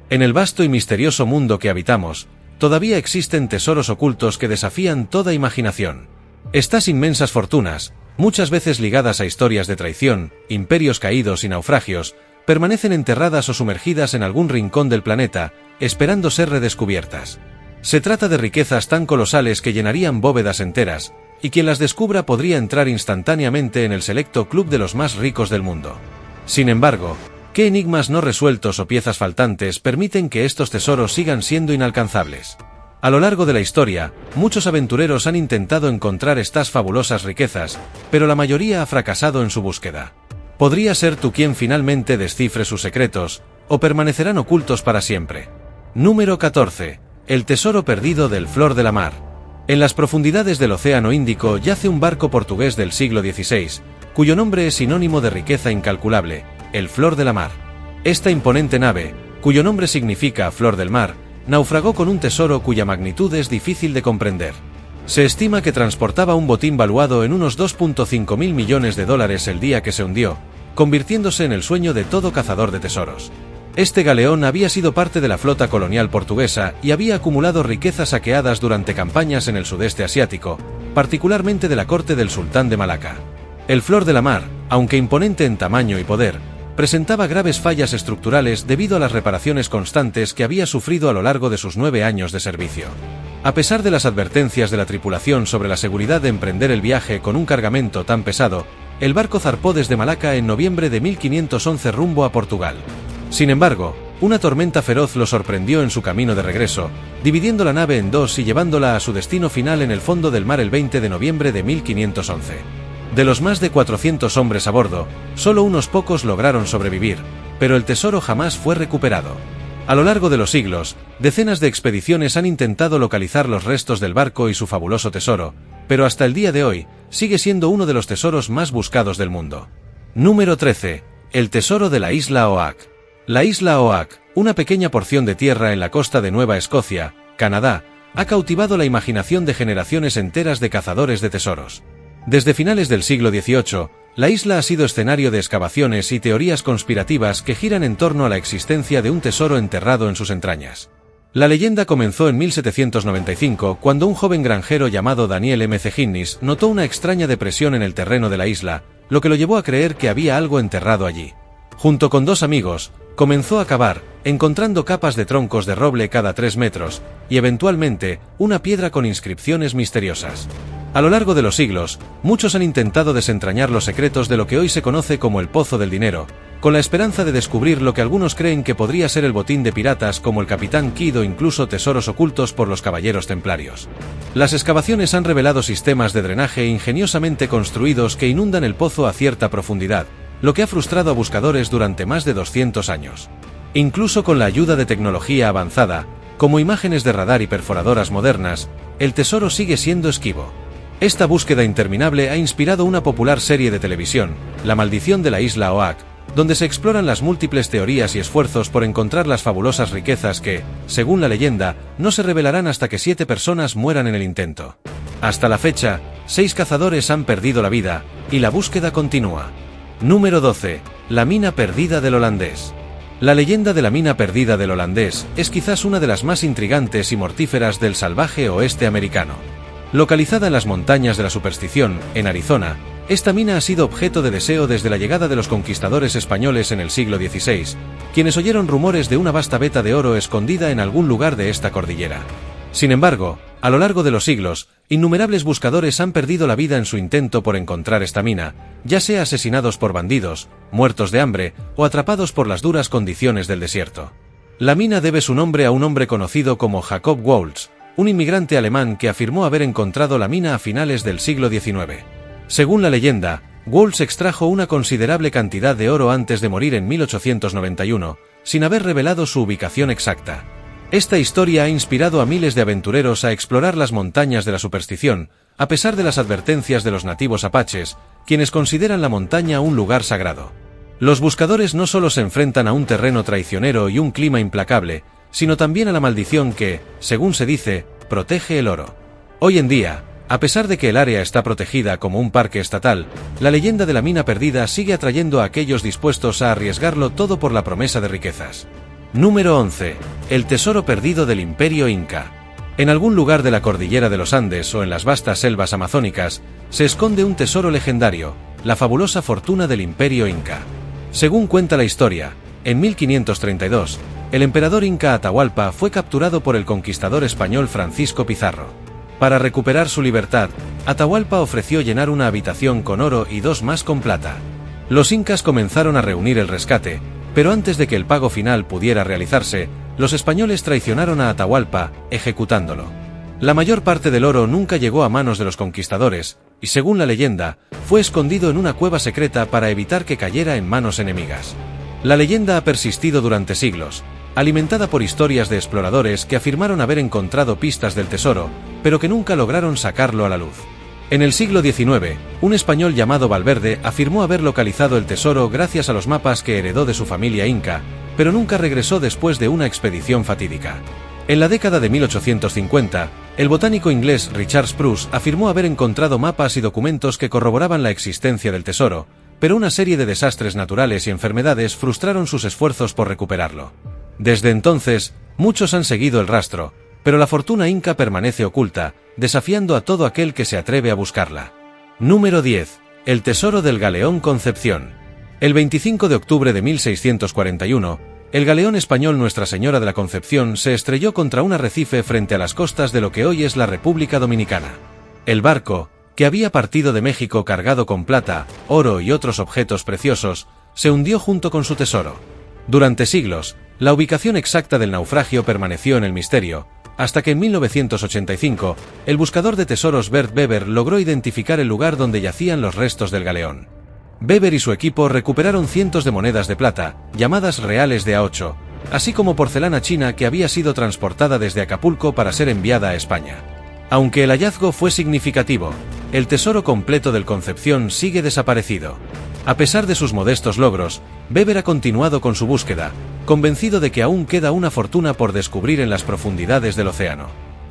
En el vasto y misterioso mundo que habitamos, todavía existen tesoros ocultos que desafían toda imaginación. Estas inmensas fortunas, muchas veces ligadas a historias de traición, imperios caídos y naufragios, permanecen enterradas o sumergidas en algún rincón del planeta, esperando ser redescubiertas. Se trata de riquezas tan colosales que llenarían bóvedas enteras, y quien las descubra podría entrar instantáneamente en el selecto club de los más ricos del mundo. Sin embargo, ¿qué enigmas no resueltos o piezas faltantes permiten que estos tesoros sigan siendo inalcanzables? A lo largo de la historia, muchos aventureros han intentado encontrar estas fabulosas riquezas, pero la mayoría ha fracasado en su búsqueda. ¿Podría ser tú quien finalmente descifre sus secretos, o permanecerán ocultos para siempre? Número 14. El tesoro perdido del Flor de la Mar. En las profundidades del Océano Índico yace un barco portugués del siglo XVI, cuyo nombre es sinónimo de riqueza incalculable, el Flor de la Mar. Esta imponente nave, cuyo nombre significa Flor del Mar, naufragó con un tesoro cuya magnitud es difícil de comprender. Se estima que transportaba un botín valuado en unos 2.5 mil millones de dólares el día que se hundió, convirtiéndose en el sueño de todo cazador de tesoros. Este galeón había sido parte de la flota colonial portuguesa y había acumulado riquezas saqueadas durante campañas en el sudeste asiático, particularmente de la corte del sultán de Malaca. El Flor de la Mar, aunque imponente en tamaño y poder, presentaba graves fallas estructurales debido a las reparaciones constantes que había sufrido a lo largo de sus 9 años de servicio. A pesar de las advertencias de la tripulación sobre la seguridad de emprender el viaje con un cargamento tan pesado, el barco zarpó desde Malaca en noviembre de 1511 rumbo a Portugal. Sin embargo, una tormenta feroz lo sorprendió en su camino de regreso, dividiendo la nave en dos y llevándola a su destino final en el fondo del mar el 20 de noviembre de 1511. De los más de 400 hombres a bordo, solo unos pocos lograron sobrevivir, pero el tesoro jamás fue recuperado. A lo largo de los siglos, decenas de expediciones han intentado localizar los restos del barco y su fabuloso tesoro, pero hasta el día de hoy, sigue siendo uno de los tesoros más buscados del mundo. Número 13. El tesoro de la isla Oak. La isla Oak, una pequeña porción de tierra en la costa de Nueva Escocia, Canadá, ha cautivado la imaginación de generaciones enteras de cazadores de tesoros. Desde finales del siglo XVIII, la isla ha sido escenario de excavaciones y teorías conspirativas que giran en torno a la existencia de un tesoro enterrado en sus entrañas. La leyenda comenzó en 1795, cuando un joven granjero llamado Daniel M. C. Higgins notó una extraña depresión en el terreno de la isla, lo que lo llevó a creer que había algo enterrado allí. Junto con 2 amigos, comenzó a cavar, encontrando capas de troncos de roble cada 3 metros, y eventualmente, una piedra con inscripciones misteriosas. A lo largo de los siglos, muchos han intentado desentrañar los secretos de lo que hoy se conoce como el Pozo del Dinero, con la esperanza de descubrir lo que algunos creen que podría ser el botín de piratas como el Capitán Kidd o incluso tesoros ocultos por los caballeros templarios. Las excavaciones han revelado sistemas de drenaje ingeniosamente construidos que inundan el pozo a cierta profundidad, lo que ha frustrado a buscadores durante más de 200 años. Incluso con la ayuda de tecnología avanzada, como imágenes de radar y perforadoras modernas, el tesoro sigue siendo esquivo. Esta búsqueda interminable ha inspirado una popular serie de televisión, La Maldición de la Isla Oak, donde se exploran las múltiples teorías y esfuerzos por encontrar las fabulosas riquezas que, según la leyenda, no se revelarán hasta que 7 personas mueran en el intento. Hasta la fecha, 6 cazadores han perdido la vida, y la búsqueda continúa. Número 12. La mina perdida del holandés. La leyenda de la mina perdida del holandés es quizás una de las más intrigantes y mortíferas del salvaje oeste americano. Localizada en las montañas de la Superstición, en Arizona, esta mina ha sido objeto de deseo desde la llegada de los conquistadores españoles en el siglo XVI, quienes oyeron rumores de una vasta veta de oro escondida en algún lugar de esta cordillera. Sin embargo, a lo largo de los siglos, innumerables buscadores han perdido la vida en su intento por encontrar esta mina, ya sea asesinados por bandidos, muertos de hambre o atrapados por las duras condiciones del desierto. La mina debe su nombre a un hombre conocido como Jacob Waltz, un inmigrante alemán que afirmó haber encontrado la mina a finales del siglo XIX. Según la leyenda, Waltz extrajo una considerable cantidad de oro antes de morir en 1891, sin haber revelado su ubicación exacta. Esta historia ha inspirado a miles de aventureros a explorar las montañas de la Superstición, a pesar de las advertencias de los nativos apaches, quienes consideran la montaña un lugar sagrado. Los buscadores no solo se enfrentan a un terreno traicionero y un clima implacable, sino también a la maldición que, según se dice, protege el oro. Hoy en día, a pesar de que el área está protegida como un parque estatal, la leyenda de la mina perdida sigue atrayendo a aquellos dispuestos a arriesgarlo todo por la promesa de riquezas. Número 11. El tesoro perdido del Imperio Inca. En algún lugar de la cordillera de los Andes o en las vastas selvas amazónicas, se esconde un tesoro legendario, la fabulosa fortuna del Imperio Inca. Según cuenta la historia, en 1532, el emperador inca Atahualpa fue capturado por el conquistador español Francisco Pizarro. Para recuperar su libertad, Atahualpa ofreció llenar una habitación con oro y 2 más con plata. Los incas comenzaron a reunir el rescate, pero antes de que el pago final pudiera realizarse, los españoles traicionaron a Atahualpa, ejecutándolo. La mayor parte del oro nunca llegó a manos de los conquistadores, y según la leyenda, fue escondido en una cueva secreta para evitar que cayera en manos enemigas. La leyenda ha persistido durante siglos, alimentada por historias de exploradores que afirmaron haber encontrado pistas del tesoro, pero que nunca lograron sacarlo a la luz. En el siglo XIX, un español llamado Valverde afirmó haber localizado el tesoro gracias a los mapas que heredó de su familia inca, pero nunca regresó después de una expedición fatídica. En la década de 1850, el botánico inglés Richard Spruce afirmó haber encontrado mapas y documentos que corroboraban la existencia del tesoro, pero una serie de desastres naturales y enfermedades frustraron sus esfuerzos por recuperarlo. Desde entonces, muchos han seguido el rastro, pero la fortuna inca permanece oculta, desafiando a todo aquel que se atreve a buscarla. Número 10. El tesoro del galeón Concepción. El 25 de octubre de 1641, el galeón español Nuestra Señora de la Concepción se estrelló contra un arrecife frente a las costas de lo que hoy es la República Dominicana. El barco, que había partido de México cargado con plata, oro y otros objetos preciosos, se hundió junto con su tesoro. Durante siglos, la ubicación exacta del naufragio permaneció en el misterio, hasta que en 1985, el buscador de tesoros Bert Weber logró identificar el lugar donde yacían los restos del galeón. Weber y su equipo recuperaron cientos de monedas de plata, llamadas reales de A8, así como porcelana china que había sido transportada desde Acapulco para ser enviada a España. Aunque el hallazgo fue significativo, el tesoro completo del Concepción sigue desaparecido. A pesar de sus modestos logros, Weber ha continuado con su búsqueda, convencido de que aún queda una fortuna por descubrir en las profundidades del océano.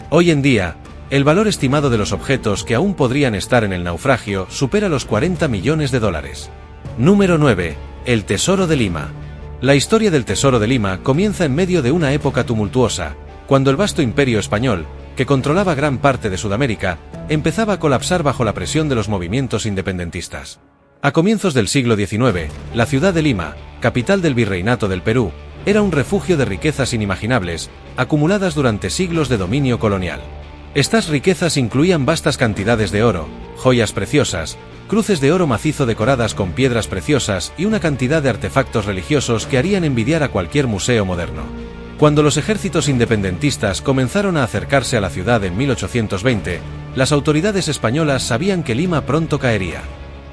Hoy en día, el valor estimado de los objetos que aún podrían estar en el naufragio supera los 40 millones de dólares. Número 9. El Tesoro de Lima. La historia del Tesoro de Lima comienza en medio de una época tumultuosa, cuando el vasto imperio español, que controlaba gran parte de Sudamérica, empezaba a colapsar bajo la presión de los movimientos independentistas. A comienzos del siglo XIX, la ciudad de Lima, capital del Virreinato del Perú, era un refugio de riquezas inimaginables, acumuladas durante siglos de dominio colonial. Estas riquezas incluían vastas cantidades de oro, joyas preciosas, cruces de oro macizo decoradas con piedras preciosas y una cantidad de artefactos religiosos que harían envidiar a cualquier museo moderno. Cuando los ejércitos independentistas comenzaron a acercarse a la ciudad en 1820, las autoridades españolas sabían que Lima pronto caería.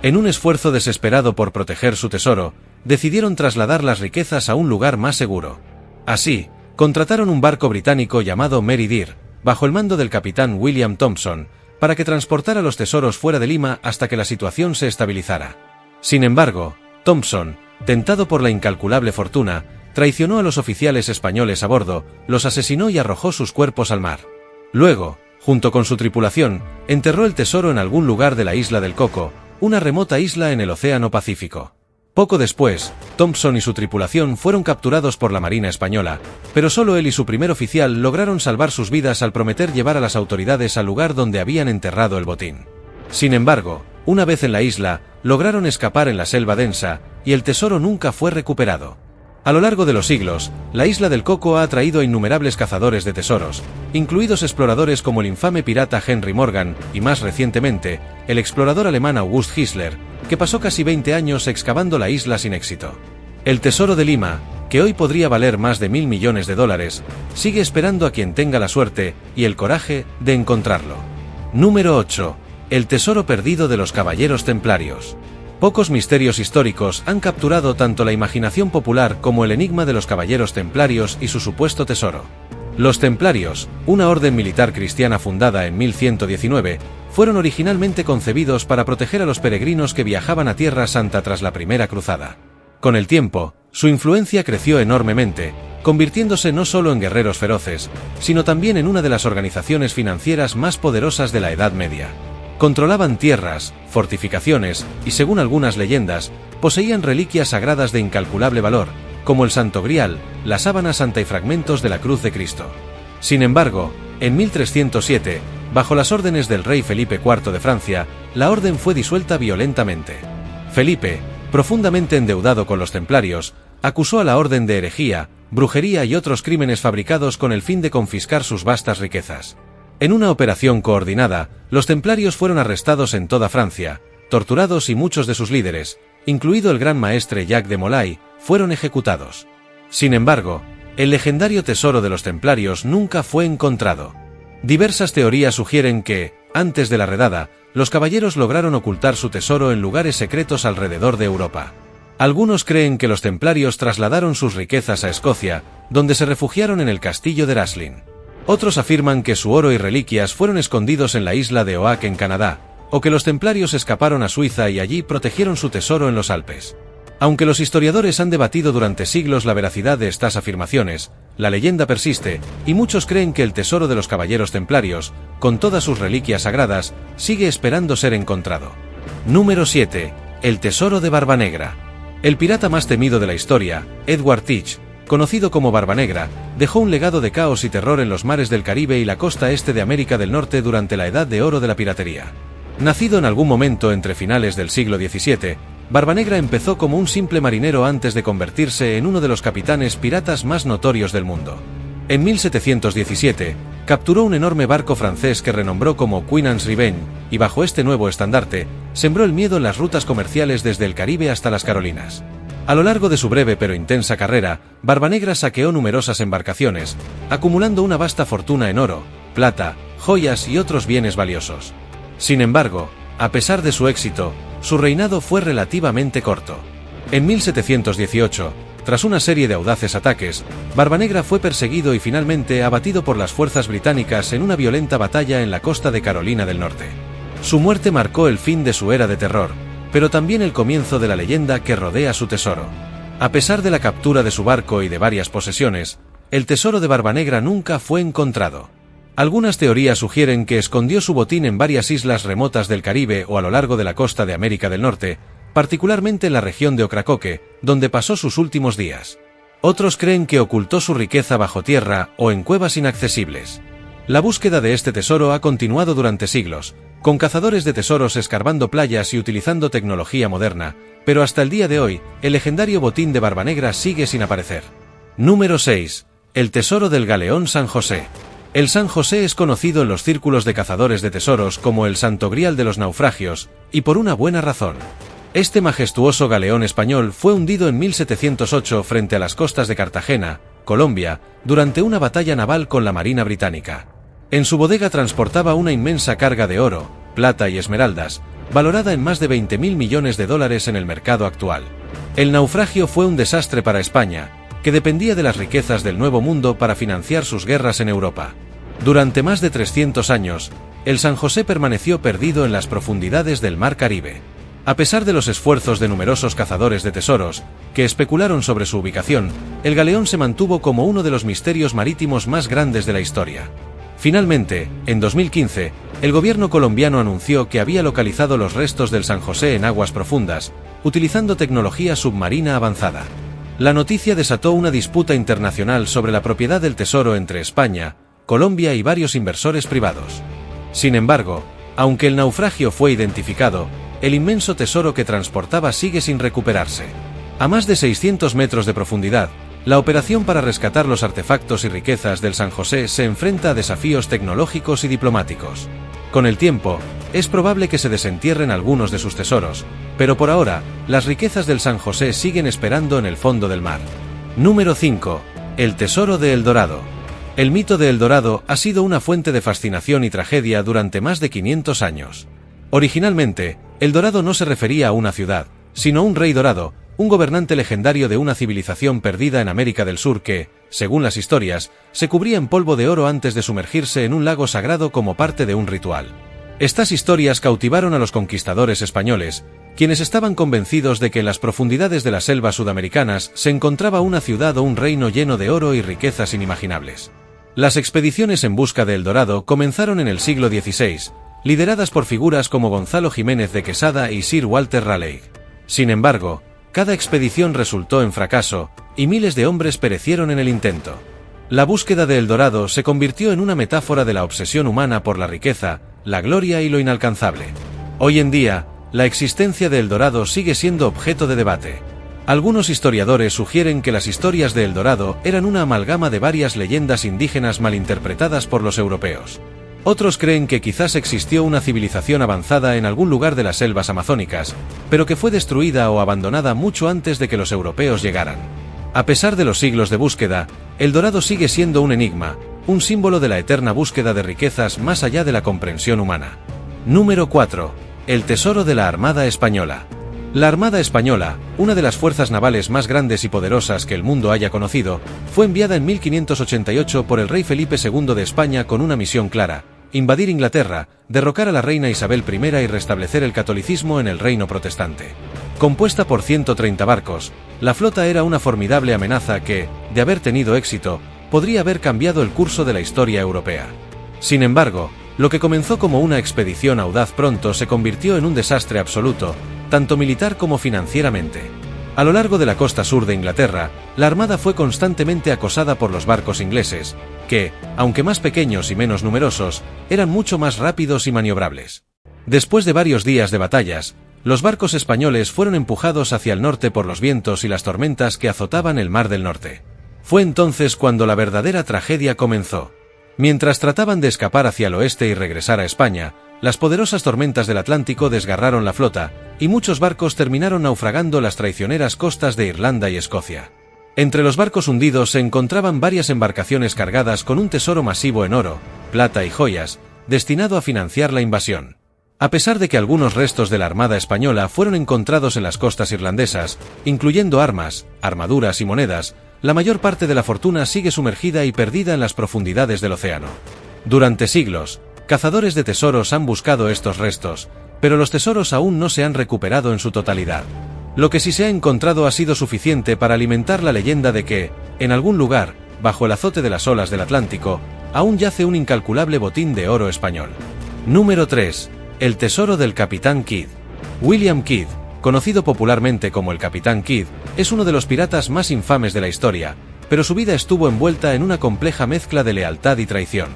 En un esfuerzo desesperado por proteger su tesoro, decidieron trasladar las riquezas a un lugar más seguro. Así, contrataron un barco británico llamado Mary Dear, bajo el mando del capitán William Thompson, para que transportara los tesoros fuera de Lima hasta que la situación se estabilizara. Sin embargo, Thompson, tentado por la incalculable fortuna, traicionó a los oficiales españoles a bordo, los asesinó y arrojó sus cuerpos al mar. Luego, junto con su tripulación, enterró el tesoro en algún lugar de la isla del Coco, una remota isla en el Océano Pacífico. Poco después, Thompson y su tripulación fueron capturados por la Marina Española, pero solo él y su primer oficial lograron salvar sus vidas al prometer llevar a las autoridades al lugar donde habían enterrado el botín. Sin embargo, una vez en la isla, lograron escapar en la selva densa, y el tesoro nunca fue recuperado. A lo largo de los siglos, la isla del Coco ha atraído a innumerables cazadores de tesoros, incluidos exploradores como el infame pirata Henry Morgan, y más recientemente, el explorador alemán August Hitler, que pasó casi 20 años excavando la isla sin éxito. El Tesoro de Lima, que hoy podría valer más de $1.000 millones, sigue esperando a quien tenga la suerte y el coraje de encontrarlo. Número 8. El tesoro perdido de los Caballeros Templarios. Pocos misterios históricos han capturado tanto la imaginación popular como el enigma de los Caballeros Templarios y su supuesto tesoro. Los Templarios, una orden militar cristiana fundada en 1119, fueron originalmente concebidos para proteger a los peregrinos que viajaban a Tierra Santa tras la Primera Cruzada. Con el tiempo, su influencia creció enormemente, convirtiéndose no solo en guerreros feroces, sino también en una de las organizaciones financieras más poderosas de la Edad Media. Controlaban tierras, fortificaciones y, según algunas leyendas, poseían reliquias sagradas de incalculable valor, como el Santo Grial, la sábana santa y fragmentos de la cruz de Cristo. Sin embargo, en 1307, bajo las órdenes del rey Felipe IV de Francia, la orden fue disuelta violentamente. Felipe, profundamente endeudado con los templarios, acusó a la orden de herejía, brujería y otros crímenes fabricados con el fin de confiscar sus vastas riquezas. En una operación coordinada, los templarios fueron arrestados en toda Francia, torturados y muchos de sus líderes, incluido el gran maestre Jacques de Molay, fueron ejecutados. Sin embargo, el legendario tesoro de los templarios nunca fue encontrado. Diversas teorías sugieren que, antes de la redada, los caballeros lograron ocultar su tesoro en lugares secretos alrededor de Europa. Algunos creen que los templarios trasladaron sus riquezas a Escocia, donde se refugiaron en el castillo de Raslin. Otros afirman que su oro y reliquias fueron escondidos en la isla de Oak en Canadá, o que los templarios escaparon a Suiza y allí protegieron su tesoro en los Alpes. Aunque los historiadores han debatido durante siglos la veracidad de estas afirmaciones, la leyenda persiste, y muchos creen que el tesoro de los caballeros templarios, con todas sus reliquias sagradas, sigue esperando ser encontrado. Número 7. El tesoro de Barbanegra. El pirata más temido de la historia, Edward Teach, conocido como Barbanegra, dejó un legado de caos y terror en los mares del Caribe y la costa este de América del Norte durante la Edad de Oro de la piratería. Nacido en algún momento entre finales del siglo XVII, Barbanegra empezó como un simple marinero antes de convertirse en uno de los capitanes piratas más notorios del mundo. En 1717, capturó un enorme barco francés que renombró como Queen Anne's Revenge, y bajo este nuevo estandarte, sembró el miedo en las rutas comerciales desde el Caribe hasta las Carolinas. A lo largo de su breve pero intensa carrera, Barbanegra saqueó numerosas embarcaciones, acumulando una vasta fortuna en oro, plata, joyas y otros bienes valiosos. Sin embargo, a pesar de su éxito, su reinado fue relativamente corto. En 1718, tras una serie de audaces ataques, Barbanegra fue perseguido y finalmente abatido por las fuerzas británicas en una violenta batalla en la costa de Carolina del Norte. Su muerte marcó el fin de su era de terror, pero también el comienzo de la leyenda que rodea su tesoro. A pesar de la captura de su barco y de varias posesiones, el tesoro de Barbanegra nunca fue encontrado. Algunas teorías sugieren que escondió su botín en varias islas remotas del Caribe o a lo largo de la costa de América del Norte, particularmente en la región de Ocracoke, donde pasó sus últimos días. Otros creen que ocultó su riqueza bajo tierra o en cuevas inaccesibles. La búsqueda de este tesoro ha continuado durante siglos, con cazadores de tesoros escarbando playas y utilizando tecnología moderna, pero hasta el día de hoy, el legendario botín de Barbanegra sigue sin aparecer. Número 6. El tesoro del galeón San José. El San José es conocido en los círculos de cazadores de tesoros como el Santo Grial de los naufragios, y por una buena razón. Este majestuoso galeón español fue hundido en 1708 frente a las costas de Cartagena, Colombia, durante una batalla naval con la Marina británica. En su bodega transportaba una inmensa carga de oro, plata y esmeraldas, valorada en más de 20.000 millones de dólares en el mercado actual. El naufragio fue un desastre para España, que dependía de las riquezas del Nuevo Mundo para financiar sus guerras en Europa. Durante más de 300 años, el San José permaneció perdido en las profundidades del Mar Caribe. A pesar de los esfuerzos de numerosos cazadores de tesoros, que especularon sobre su ubicación, el galeón se mantuvo como uno de los misterios marítimos más grandes de la historia. Finalmente, en 2015, el gobierno colombiano anunció que había localizado los restos del San José en aguas profundas, utilizando tecnología submarina avanzada. La noticia desató una disputa internacional sobre la propiedad del tesoro entre España, Colombia y varios inversores privados. Sin embargo, aunque el naufragio fue identificado, el inmenso tesoro que transportaba sigue sin recuperarse. A más de 600 metros de profundidad, la operación para rescatar los artefactos y riquezas del San José se enfrenta a desafíos tecnológicos y diplomáticos. Con el tiempo, es probable que se desentierren algunos de sus tesoros, pero por ahora, las riquezas del San José siguen esperando en el fondo del mar. Número 5. El tesoro de El Dorado. El mito de El Dorado ha sido una fuente de fascinación y tragedia durante más de 500 años. Originalmente, El Dorado no se refería a una ciudad, sino a un rey dorado, un gobernante legendario de una civilización perdida en América del Sur que, según las historias, se cubría en polvo de oro antes de sumergirse en un lago sagrado como parte de un ritual. Estas historias cautivaron a los conquistadores españoles, quienes estaban convencidos de que en las profundidades de las selvas sudamericanas se encontraba una ciudad o un reino lleno de oro y riquezas inimaginables. Las expediciones en busca de El Dorado comenzaron en el siglo XVI, lideradas por figuras como Gonzalo Jiménez de Quesada y Sir Walter Raleigh. Sin embargo, cada expedición resultó en fracaso, y miles de hombres perecieron en el intento. La búsqueda de El Dorado se convirtió en una metáfora de la obsesión humana por la riqueza, la gloria y lo inalcanzable. Hoy en día, la existencia de El Dorado sigue siendo objeto de debate. Algunos historiadores sugieren que las historias de El Dorado eran una amalgama de varias leyendas indígenas malinterpretadas por los europeos. Otros creen que quizás existió una civilización avanzada en algún lugar de las selvas amazónicas, pero que fue destruida o abandonada mucho antes de que los europeos llegaran. A pesar de los siglos de búsqueda, El Dorado sigue siendo un enigma, un símbolo de la eterna búsqueda de riquezas más allá de la comprensión humana. Número 4. El tesoro de la Armada Española. La Armada Española, una de las fuerzas navales más grandes y poderosas que el mundo haya conocido, fue enviada en 1588 por el rey Felipe II de España con una misión clara: invadir Inglaterra, derrocar a la reina Isabel I y restablecer el catolicismo en el reino protestante. Compuesta por 130 barcos, la flota era una formidable amenaza que, de haber tenido éxito, podría haber cambiado el curso de la historia europea. Sin embargo, lo que comenzó como una expedición audaz pronto se convirtió en un desastre absoluto, tanto militar como financieramente. A lo largo de la costa sur de Inglaterra, la armada fue constantemente acosada por los barcos ingleses, que, aunque más pequeños y menos numerosos, eran mucho más rápidos y maniobrables. Después de varios días de batallas, los barcos españoles fueron empujados hacia el norte por los vientos y las tormentas que azotaban el Mar del Norte. Fue entonces cuando la verdadera tragedia comenzó. Mientras trataban de escapar hacia el oeste y regresar a España, las poderosas tormentas del Atlántico desgarraron la flota, y muchos barcos terminaron naufragando las traicioneras costas de Irlanda y Escocia. Entre los barcos hundidos se encontraban varias embarcaciones cargadas con un tesoro masivo en oro, plata y joyas, destinado a financiar la invasión. A pesar de que algunos restos de la Armada Española fueron encontrados en las costas irlandesas, incluyendo armas, armaduras y monedas, la mayor parte de la fortuna sigue sumergida y perdida en las profundidades del océano. Durante siglos, cazadores de tesoros han buscado estos restos, pero los tesoros aún no se han recuperado en su totalidad. Lo que sí se ha encontrado ha sido suficiente para alimentar la leyenda de que, en algún lugar, bajo el azote de las olas del Atlántico, aún yace un incalculable botín de oro español. Número 3. El tesoro del Capitán Kidd. William Kidd, conocido popularmente como el Capitán Kidd, es uno de los piratas más infames de la historia, pero su vida estuvo envuelta en una compleja mezcla de lealtad y traición.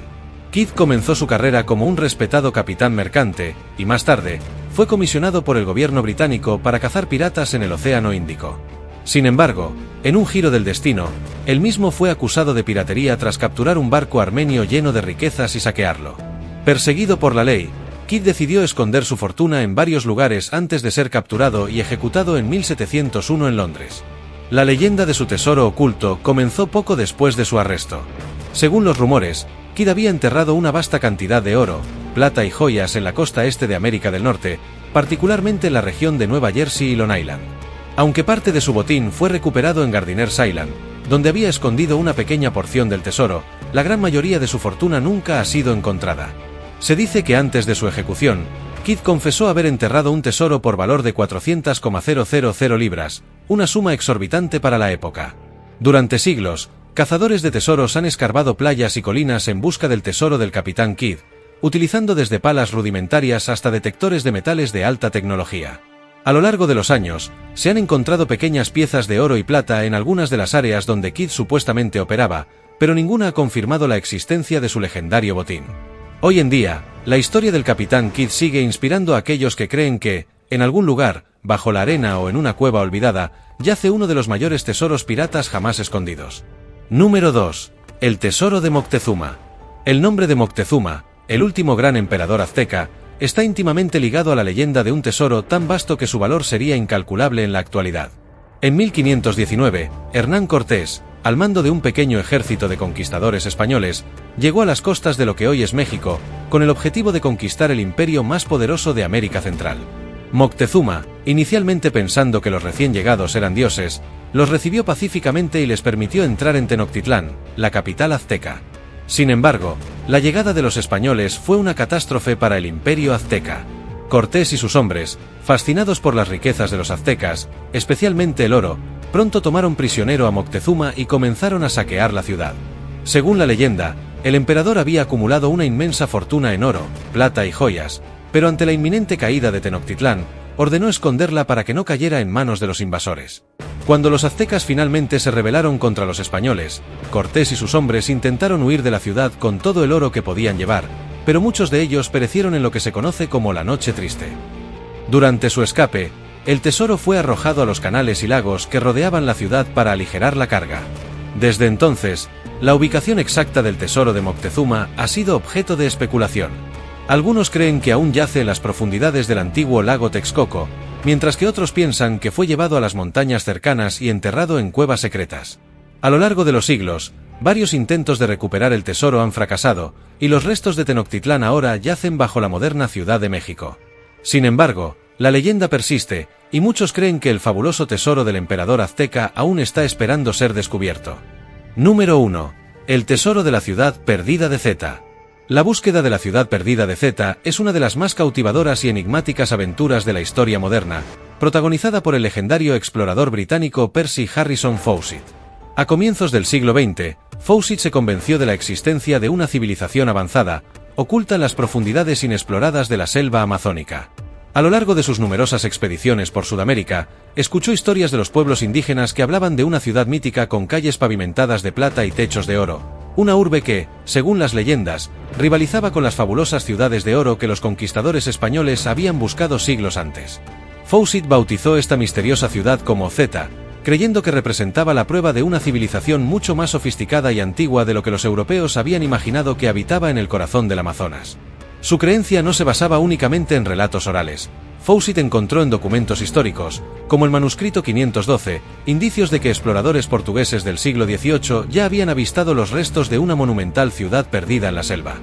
Kidd comenzó su carrera como un respetado capitán mercante, y más tarde, fue comisionado por el gobierno británico para cazar piratas en el Océano Índico. Sin embargo, en un giro del destino, él mismo fue acusado de piratería tras capturar un barco armenio lleno de riquezas y saquearlo. Perseguido por la ley, Kidd decidió esconder su fortuna en varios lugares antes de ser capturado y ejecutado en 1701 en Londres. La leyenda de su tesoro oculto comenzó poco después de su arresto. Según los rumores, Kidd había enterrado una vasta cantidad de oro, plata y joyas en la costa este de América del Norte, particularmente en la región de Nueva Jersey y Long Island. Aunque parte de su botín fue recuperado en Gardiners Island, donde había escondido una pequeña porción del tesoro, la gran mayoría de su fortuna nunca ha sido encontrada. Se dice que antes de su ejecución, Kidd confesó haber enterrado un tesoro por valor de 400,000 libras, una suma exorbitante para la época. Durante siglos, cazadores de tesoros han escarbado playas y colinas en busca del tesoro del Capitán Kidd, utilizando desde palas rudimentarias hasta detectores de metales de alta tecnología. A lo largo de los años, se han encontrado pequeñas piezas de oro y plata en algunas de las áreas donde Kidd supuestamente operaba, pero ninguna ha confirmado la existencia de su legendario botín. Hoy en día, la historia del Capitán Kidd sigue inspirando a aquellos que creen que, en algún lugar, bajo la arena o en una cueva olvidada, yace uno de los mayores tesoros piratas jamás escondidos. Número 2. El tesoro de Moctezuma. El nombre de Moctezuma, el último gran emperador azteca, está íntimamente ligado a la leyenda de un tesoro tan vasto que su valor sería incalculable en la actualidad. En 1519, Hernán Cortés, al mando de un pequeño ejército de conquistadores españoles, llegó a las costas de lo que hoy es México, con el objetivo de conquistar el imperio más poderoso de América Central. Moctezuma, inicialmente pensando que los recién llegados eran dioses, los recibió pacíficamente y les permitió entrar en Tenochtitlán, la capital azteca. Sin embargo, la llegada de los españoles fue una catástrofe para el imperio azteca. Cortés y sus hombres, fascinados por las riquezas de los aztecas, especialmente el oro, pronto tomaron prisionero a Moctezuma y comenzaron a saquear la ciudad. Según la leyenda, el emperador había acumulado una inmensa fortuna en oro, plata y joyas, pero ante la inminente caída de Tenochtitlán, ordenó esconderla para que no cayera en manos de los invasores. Cuando los aztecas finalmente se rebelaron contra los españoles, Cortés y sus hombres intentaron huir de la ciudad con todo el oro que podían llevar, pero muchos de ellos perecieron en lo que se conoce como la Noche Triste. Durante su escape, el tesoro fue arrojado a los canales y lagos que rodeaban la ciudad para aligerar la carga. Desde entonces, la ubicación exacta del tesoro de Moctezuma ha sido objeto de especulación. Algunos creen que aún yace en las profundidades del antiguo lago Texcoco, mientras que otros piensan que fue llevado a las montañas cercanas y enterrado en cuevas secretas. A lo largo de los siglos, varios intentos de recuperar el tesoro han fracasado, y los restos de Tenochtitlán ahora yacen bajo la moderna Ciudad de México. Sin embargo, la leyenda persiste, y muchos creen que el fabuloso tesoro del emperador azteca aún está esperando ser descubierto. Número 1. El tesoro de la ciudad perdida de Zeta. La búsqueda de la ciudad perdida de Zeta es una de las más cautivadoras y enigmáticas aventuras de la historia moderna, protagonizada por el legendario explorador británico Percy Harrison Fawcett. A comienzos del siglo XX, Fawcett se convenció de la existencia de una civilización avanzada, oculta en las profundidades inexploradas de la selva amazónica. A lo largo de sus numerosas expediciones por Sudamérica, escuchó historias de los pueblos indígenas que hablaban de una ciudad mítica con calles pavimentadas de plata y techos de oro, una urbe que, según las leyendas, rivalizaba con las fabulosas ciudades de oro que los conquistadores españoles habían buscado siglos antes. Fawcett bautizó esta misteriosa ciudad como Zeta, creyendo que representaba la prueba de una civilización mucho más sofisticada y antigua de lo que los europeos habían imaginado que habitaba en el corazón del Amazonas. Su creencia no se basaba únicamente en relatos orales. Fawcett encontró en documentos históricos, como el manuscrito 512, indicios de que exploradores portugueses del siglo XVIII ya habían avistado los restos de una monumental ciudad perdida en la selva.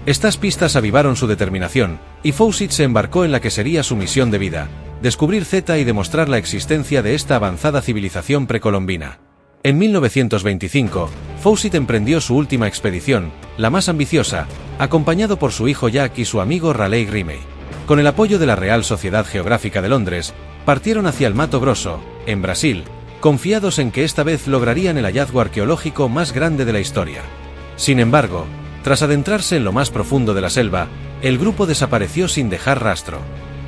Estas pistas avivaron su determinación, y Fawcett se embarcó en la que sería su misión de vida: descubrir Zeta y demostrar la existencia de esta avanzada civilización precolombina. En 1925, Fawcett emprendió su última expedición, la más ambiciosa, acompañado por su hijo Jack y su amigo Raleigh Rimey. Con el apoyo de la Real Sociedad Geográfica de Londres, partieron hacia el Mato Grosso, en Brasil, confiados en que esta vez lograrían el hallazgo arqueológico más grande de la historia. Sin embargo, tras adentrarse en lo más profundo de la selva, el grupo desapareció sin dejar rastro.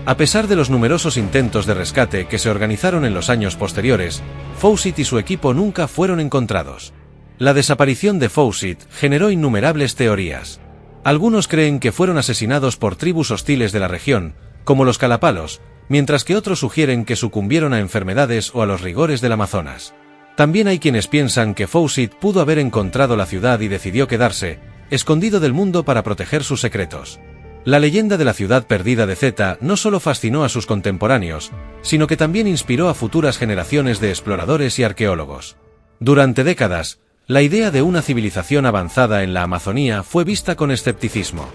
A pesar de los numerosos intentos de rescate que se organizaron en los años posteriores, Fawcett y su equipo nunca fueron encontrados. La desaparición de Fawcett generó innumerables teorías. Algunos creen que fueron asesinados por tribus hostiles de la región, como los Kalapalos, mientras que otros sugieren que sucumbieron a enfermedades o a los rigores del Amazonas. También hay quienes piensan que Fawcett pudo haber encontrado la ciudad y decidió quedarse, escondido del mundo para proteger sus secretos. La leyenda de la ciudad perdida de Zeta no solo fascinó a sus contemporáneos, sino que también inspiró a futuras generaciones de exploradores y arqueólogos. Durante décadas, la idea de una civilización avanzada en la Amazonía fue vista con escepticismo.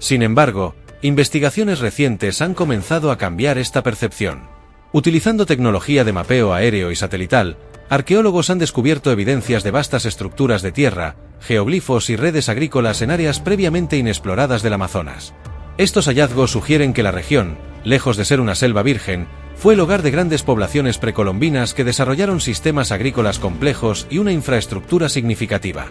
Sin embargo, investigaciones recientes han comenzado a cambiar esta percepción. Utilizando tecnología de mapeo aéreo y satelital, arqueólogos han descubierto evidencias de vastas estructuras de tierra, geoglifos y redes agrícolas en áreas previamente inexploradas del Amazonas. Estos hallazgos sugieren que la región, lejos de ser una selva virgen, fue el hogar de grandes poblaciones precolombinas que desarrollaron sistemas agrícolas complejos y una infraestructura significativa.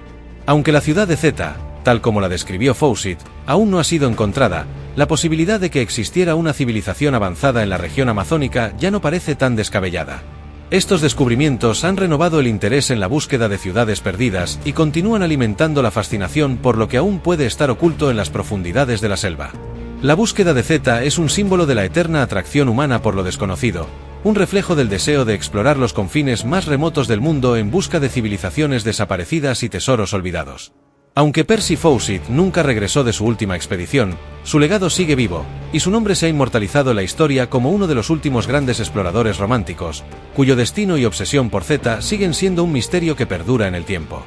Aunque la ciudad de Zeta, tal como la describió Fawcett, aún no ha sido encontrada, la posibilidad de que existiera una civilización avanzada en la región amazónica ya no parece tan descabellada. Estos descubrimientos han renovado el interés en la búsqueda de ciudades perdidas y continúan alimentando la fascinación por lo que aún puede estar oculto en las profundidades de la selva. La búsqueda de Zeta es un símbolo de la eterna atracción humana por lo desconocido, un reflejo del deseo de explorar los confines más remotos del mundo en busca de civilizaciones desaparecidas y tesoros olvidados. Aunque Percy Fawcett nunca regresó de su última expedición, su legado sigue vivo, y su nombre se ha inmortalizado en la historia como uno de los últimos grandes exploradores románticos, cuyo destino y obsesión por Zeta siguen siendo un misterio que perdura en el tiempo.